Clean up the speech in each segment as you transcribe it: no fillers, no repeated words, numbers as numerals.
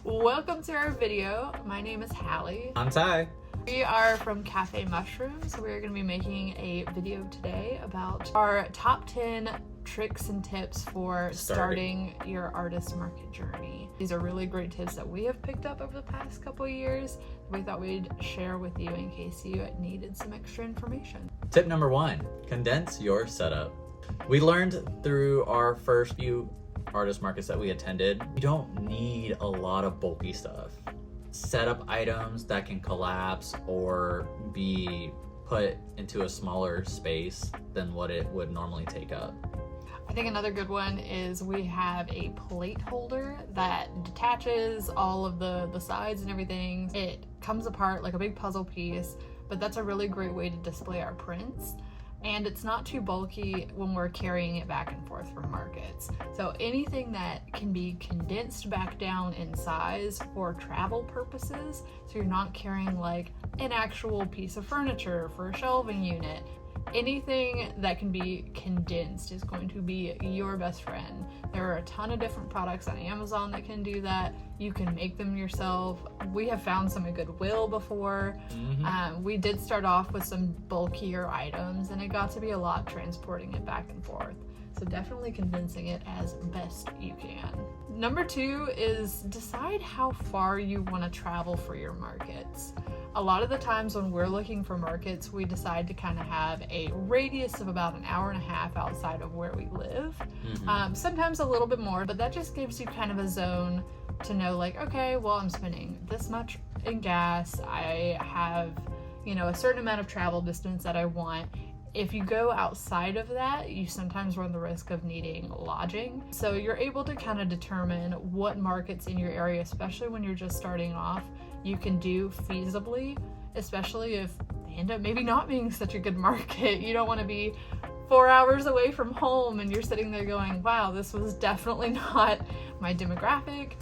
Welcome to our video. My name is Hallie. I'm Ty. We are from Cafe Mushrooms. We're going to be making a video today about our top 10 tricks and tips for starting your artist market journey. These are really great tips that we have picked up over the past couple of years. We thought we'd share with you in case you needed some extra information. Tip number 1, condense your setup. We learned through our first few artist markets that we attended, you don't need a lot of bulky stuff. Setup items that can collapse or be put into a smaller space than what it would normally take up. I think another good one is we have a plate holder that detaches all of the sides and everything. It comes apart like a big puzzle piece, but that's a really great way to display our prints. And it's not too bulky when we're carrying it back and forth from markets. So anything that can be condensed back down in size for travel purposes, so you're not carrying like an actual piece of furniture for a shelving unit, anything that can be condensed is going to be your best friend. There are a ton of different products on Amazon that can do that. You can make them yourself. We have found some at Goodwill before. We did start off with some bulkier items and it got to be a lot transporting it back and forth. So definitely condensing it as best you can. Number 2 is decide how far you want to travel for your markets. A lot of the times when we're looking for markets, we decide to kind of have a radius of about an hour and a half outside of where we live. Sometimes a little bit more, but that just gives you kind of a zone to know like, okay, well, I'm spending this much in gas. I have, a certain amount of travel distance that I want. If you go outside of that, you sometimes run the risk of needing lodging. So you're able to kind of determine what markets in your area, especially when you're just starting off, you can do feasibly, especially if they end up maybe not being such a good market. You don't want to be 4 hours away from home and you're sitting there going, wow, this was definitely not my demographic.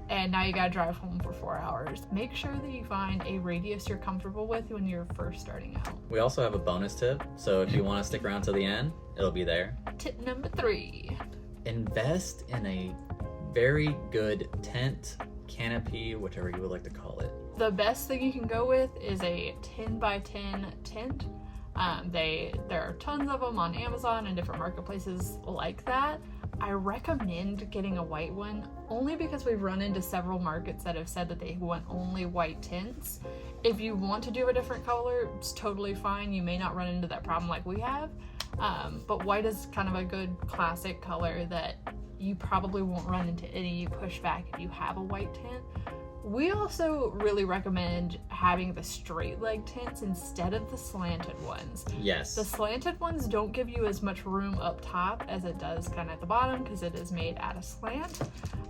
And now you gotta drive home for 4 hours. Make sure that you find a radius you're comfortable with when you're first starting out. We also have a bonus tip, so if you want to stick around to the end, it'll be there. Tip number 3. Invest in a very good tent, canopy, whichever you would like to call it. The best thing you can go with is a 10 by 10 tent. There are tons of them on Amazon and different marketplaces like that. I recommend getting a white one only because we've run into several markets that have said that they want only white tents. If you want to do a different color, it's totally fine. You may not run into that problem like we have, but white is kind of a good classic color that you probably won't run into any pushback if you have a white tent. We also really recommend having the straight leg tents instead of the slanted ones. Yes. The slanted ones don't give you as much room up top as it does kind of at the bottom because it is made at a slant.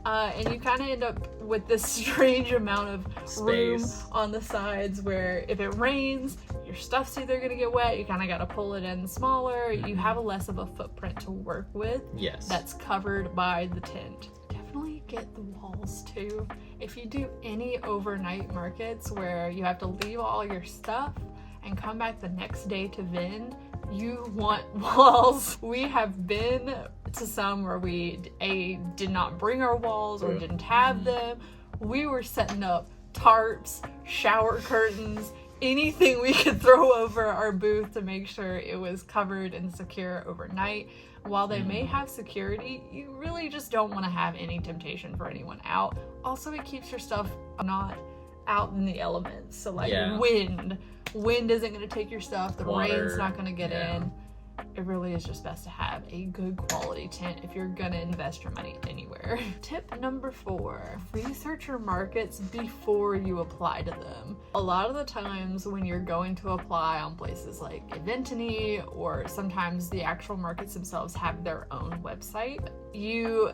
And you kind of end up with this strange amount of room on the sides where if it rains, your stuff's either going to get wet, you kind of got to pull it in smaller, you have a less of a footprint to work with. Yes. That's covered by the tent. Definitely get the walls too. If you do any overnight markets where you have to leave all your stuff and come back the next day to vend, you want walls. We have been to some where we did not bring our walls or didn't have them. We were setting up tarps, shower curtains, anything we could throw over our booth to make sure it was covered and secure overnight. While they may have security, you really just don't want to have any temptation for anyone out. Also, it keeps your stuff not out in the elements. So like wind isn't going to take your stuff. The rain's not going to get in. It really is just best to have a good quality tent if you're gonna invest your money anywhere. Tip number 4, research your markets before you apply to them. A lot of the times when you're going to apply on places like Eventini, or sometimes the actual markets themselves have their own website, you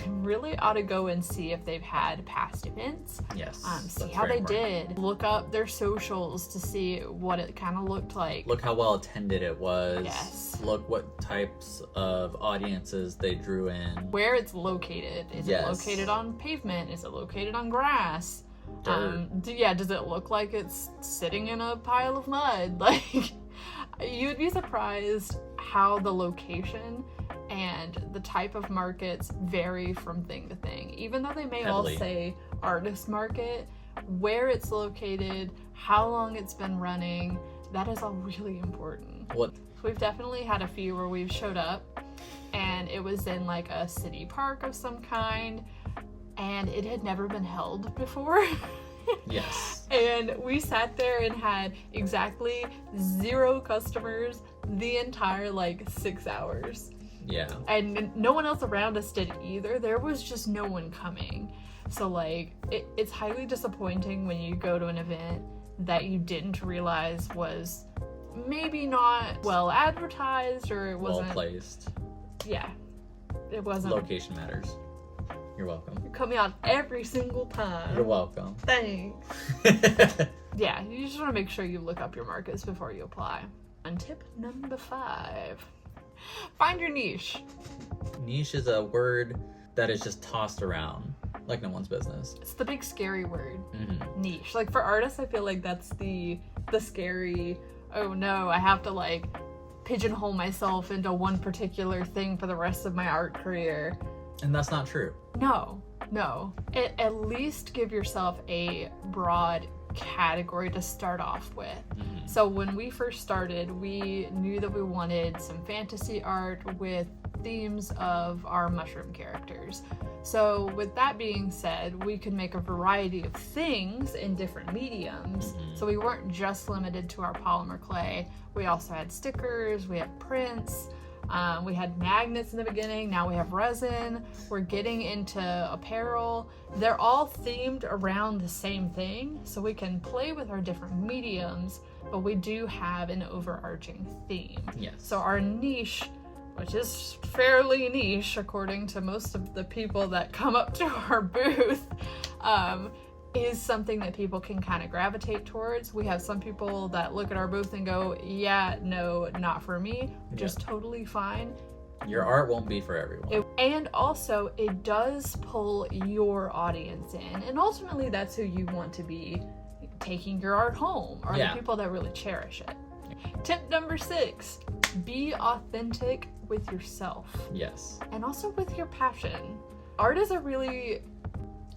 really ought to go and see if they've had past events. Yes. See how they did. Look up their socials to see what it kind of looked like. Look how well attended it was. Yes. Look what types of audiences they drew in. Where it's located. Is it located on pavement? Is it located on grass? Does it look like it's sitting in a pile of mud? Like, you'd be surprised how the location and the type of markets vary from thing to thing. Even though they may all Heavily. say artist market, where it's located, how long it's been running, that is all really important. What? So we've definitely had a few where we've showed up and it was in like a city park of some kind and it had never been held before. Yes. And we sat there and had exactly 0 customers the entire like 6 hours. Yeah. And no one else around us did either. There was just no one coming. So like it's highly disappointing when you go to an event that you didn't realize was maybe not well advertised or it Well wasn't. placed. Yeah, it wasn't. Location matters. You're welcome. You cut me out every single time. You're welcome. Thanks. Yeah, you just want to make sure you look up your markets before you apply. And tip number 5, find your niche. Niche is a word that is just tossed around like no one's business. It's the big scary word, Mm-hmm. niche. Like for artists, I feel like that's the scary, oh no, I have to like pigeonhole myself into one particular thing for the rest of my art career. And that's not true. No. At least give yourself a broad category to start off with. Mm-hmm. So when we first started, we knew that we wanted some fantasy art with themes of our mushroom characters. So with that being said, we could make a variety of things in different mediums. Mhm. So we weren't just limited to our polymer clay. We also had stickers, we had prints, we had magnets in the beginning, now we have resin. We're getting into apparel. They're all themed around the same thing, so we can play with our different mediums, but we do have an overarching theme. Yes. So our niche, which is fairly niche according to most of the people that come up to our booth, is something that people can kind of gravitate towards. We have some people that look at our booth and go, yeah, no, not for me, which is totally fine. Your art won't be for everyone. And also, it does pull your audience in, and ultimately that's who you want to be taking your art home, or Yeah. the people that really cherish it. Tip number 6, be authentic with yourself Yes. and also with your passion. Art is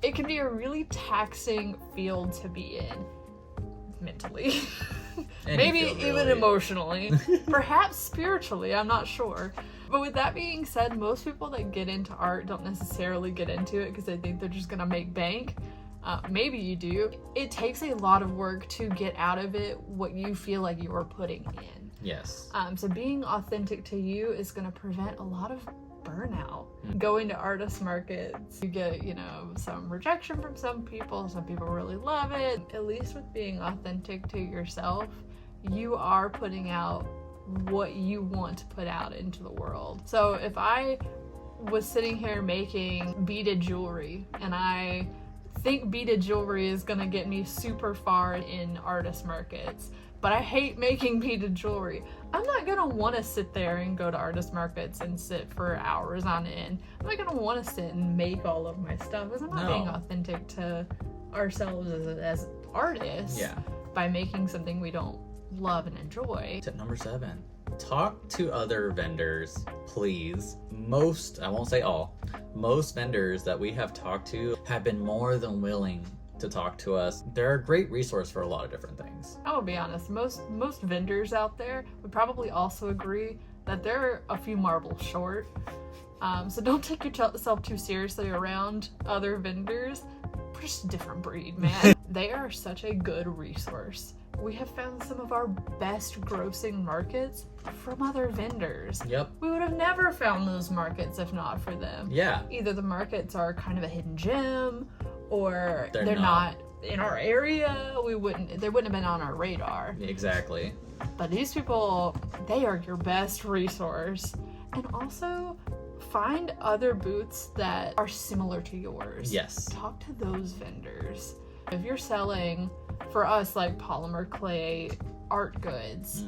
it can be a really taxing field to be in mentally. Any Maybe field, even really. emotionally, perhaps spiritually, I'm not sure. But with that being said, most people that get into art don't necessarily get into it because they think they're just gonna make bank. Maybe you do. It takes a lot of work to get out of it what you feel like you are putting in. Yes. So being authentic to you is gonna prevent a lot of burnout. Going to artist markets, you get, some rejection from some people really love it. At least with being authentic to yourself, you are putting out what you want to put out into the world. So if I was sitting here making beaded jewelry and I think beaded jewelry is gonna get me super far in artist markets, but I hate making beaded jewelry, I'm not gonna want to sit there and go to artist markets and sit for hours on end. I'm not gonna want to sit and make all of my stuff because I'm not No. being authentic to ourselves as artists by making something we don't love and enjoy. Tip number 7. Talk to other vendors, please. Most, I won't say all, most vendors that we have talked to have been more than willing to talk to us. They're a great resource for a lot of different things. I will be honest, most vendors out there would probably also agree that they're a few marbles short. So don't take yourself too seriously around other vendors. We're just a different breed, man. They are such a good resource. We have found some of our best grossing markets from other vendors. Yep. We would have never found those markets if not for them. Yeah. Either the markets are kind of a hidden gem, or they're not. not in our area. They wouldn't have been on our radar. Exactly. But these people, they are your best resource. And also, find other booths that are similar to yours. Yes. Talk to those vendors. If you're selling, for us, like polymer clay art goods,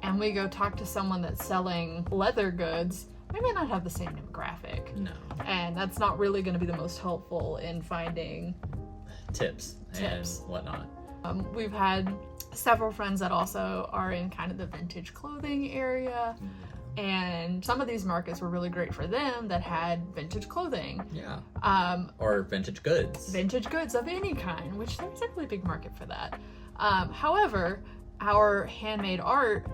and we go talk to someone that's selling leather goods, we may not have the same demographic. No. And that's not really going to be the most helpful in finding Tips. And whatnot. We've had several friends that also are in kind of the vintage clothing area. And some of these markets were really great for them that had vintage clothing. Yeah. Or vintage goods. Vintage goods of any kind, which there's a really big market for that. However, our handmade art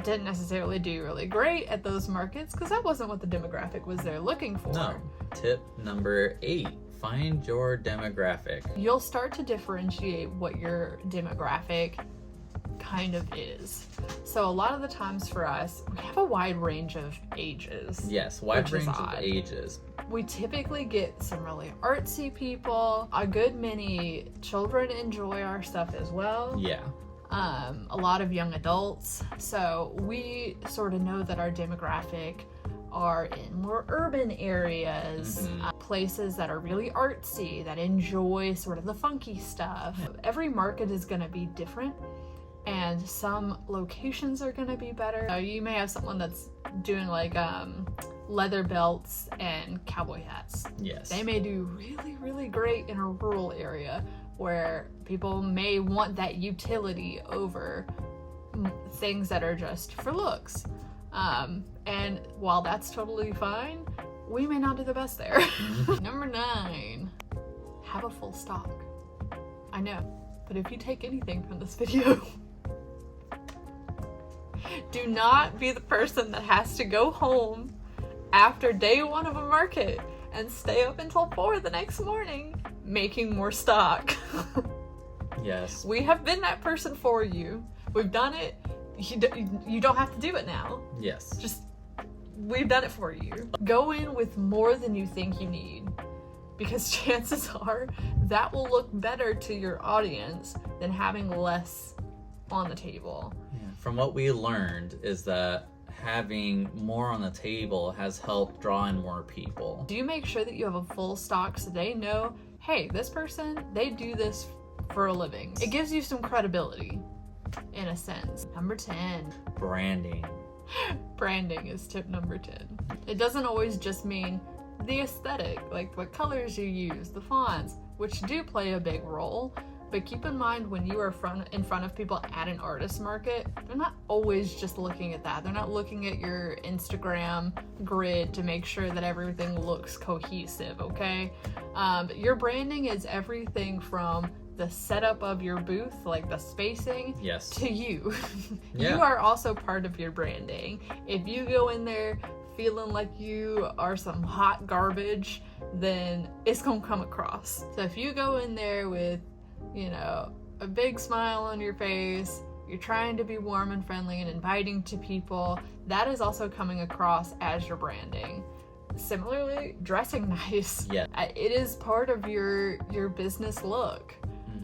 didn't necessarily do really great at those markets because that wasn't what the demographic was there looking for. No. Tip number 8, find your demographic. You'll start to differentiate what your demographic kind of is. So a lot of the times for us, we have a wide range of ages. Yes, wide which is range of odd. ages. We typically get some really artsy people. A good many children enjoy our stuff as well. Yeah. A lot of young adults. So we sort of know that our demographic are in more urban areas, places that are really artsy, that enjoy sort of the funky stuff. Every market is going to be different, and some locations are going to be better. You may have someone that's doing like leather belts and cowboy hats. Yes. They may do really, really great in a rural area where people may want that utility over things that are just for looks. And while that's totally fine, we may not do the best there. Number 9, have a full stock. I know, but if you take anything from this video, do not be the person that has to go home after day 1 of a market and stay up until 4 the next morning making more stock. Yes. We have been that person for you. We've done it. You don't have to do it now. Yes. Just, we've done it for you. Go in with more than you think you need, because chances are that will look better to your audience than having less on the table. Yeah. From what we learned is that having more on the table has helped draw in more people. Do you make sure that you have a full stock so they know, hey, this person, they do this for a living. It gives you some credibility, in a sense. Number 10. Branding. Branding is tip number 10. It doesn't always just mean the aesthetic, like what colors you use, the fonts, which do play a big role. But keep in mind, when you are in front of people at an artist market, they're not always just looking at that. They're not looking at your Instagram grid to make sure that everything looks cohesive, okay? Your branding is everything from the setup of your booth, like the spacing, Yes. to you. Yeah. You are also part of your branding. If you go in there feeling like you are some hot garbage, then it's gonna come across. So if you go in there with, you know, a big smile on your face, you're trying to be warm and friendly and inviting to people, that is also coming across as your branding. Similarly, dressing nice. Yeah. It is part of your business look.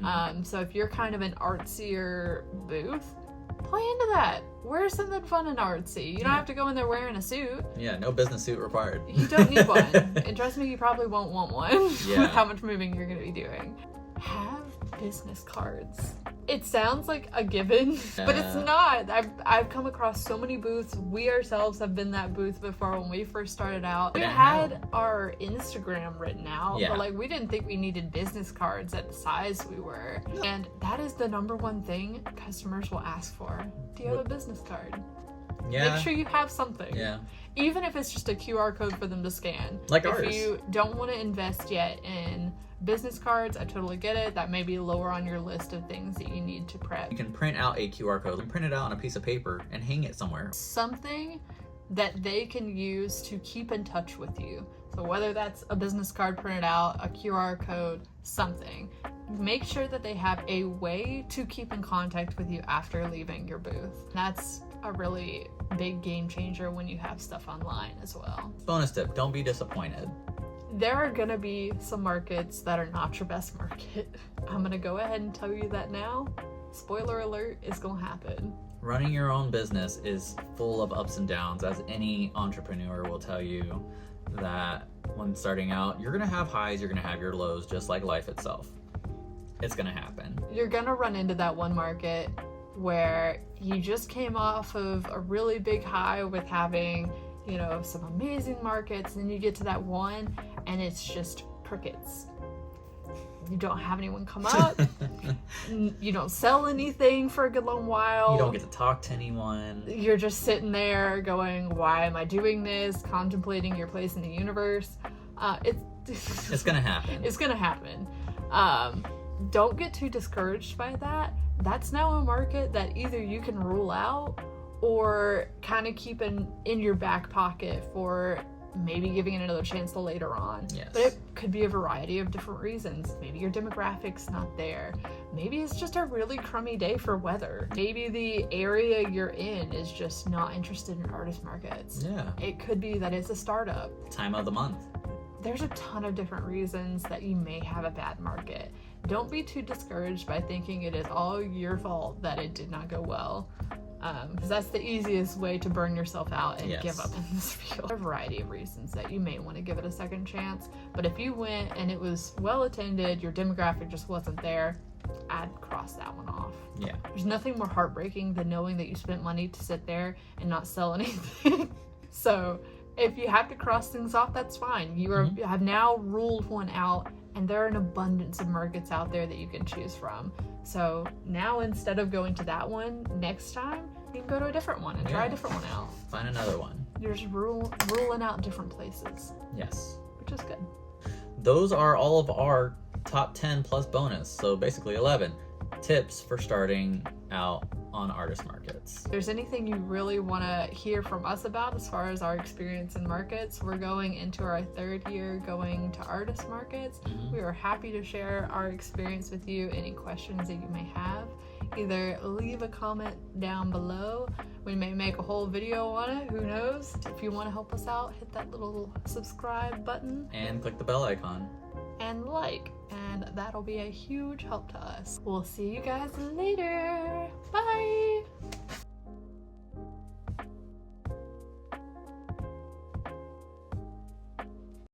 Mm-hmm. So if you're kind of an artsier booth, play into that. Wear something fun and artsy. You don't have to go in there wearing a suit. Yeah, no business suit required. You don't need one. And trust me, you probably won't want one Yeah. with how much moving you're going to be doing. Have business cards. It sounds like a given, but it's not. I've come across so many booths. We ourselves have been that booth before when we first started out. We had our Instagram written out, Yeah. but like we didn't think we needed business cards at the size we were. And that is the number one thing customers will ask for. Do you have a business card? Yeah. Make sure you have something. Yeah. Even if it's just a QR code for them to scan. Like if ours. you don't want to invest yet in business cards, I totally get it. That may be lower on your list of things that you need to prep. You can print out a QR code and print it out on a piece of paper and hang it somewhere. Something that they can use to keep in touch with you. So whether that's a business card printed out, a QR code, something. Make sure that they have a way to keep in contact with you after leaving your booth. That's a really big game changer when you have stuff online as well. Bonus tip, don't be disappointed. There are gonna be some markets that are not your best market. I'm gonna go ahead and tell you that now. Spoiler alert, it's gonna happen. Running your own business is full of ups and downs, as any entrepreneur will tell you, that when starting out, you're gonna have highs, you're gonna have your lows, just like life itself. It's gonna happen. You're gonna run into that one market where you just came off of a really big high with having, you know, some amazing markets, and then you get to that one and it's just crickets. you don't have anyone come up, you don't sell anything for a good long while. You don't get to talk to anyone. You're just sitting there going, why am I doing this? Contemplating your place in the universe. It's gonna happen. It's gonna happen. Don't get too discouraged by that. That's now a market that either you can rule out or kind of keep in your back pocket for maybe giving it another chance later on. Yes. But it could be a variety of different reasons. Maybe your demographic's not there. Maybe it's just a really crummy day for weather. Maybe the area you're in is just not interested in artist markets. Yeah. It could be that it's a startup. Time of the month. There's a ton of different reasons that you may have a bad market. Don't be too discouraged by thinking it is all your fault that it did not go well. Because that's the easiest way to burn yourself out and Yes. give up in this field. There are a variety of reasons that you may want to give it a second chance, but if you went and it was well attended, your demographic just wasn't there, I'd cross that one off. Yeah. There's nothing more heartbreaking than knowing that you spent money to sit there and not sell anything. So if you have to cross things off, that's fine. You have now ruled one out, and there are an abundance of markets out there that you can choose from. So now instead of going to that one, next time you can go to a different one and try a different one out. Find another one. You're just ruling out different places, Yes. which is good. Those are all of our top 10 plus bonus. So basically 11 tips for starting out on artist markets. If there's anything you really want to hear from us about as far as our experience in markets, we're going into our 3rd year going to artist markets. We are happy to share our experience with you. Any questions that you may have, either leave a comment down below. We may make a whole video on it, who knows. If you want to help us out, hit that little subscribe button And click the bell icon. and like, and that'll be a huge help to us. We'll see you guys later. Bye.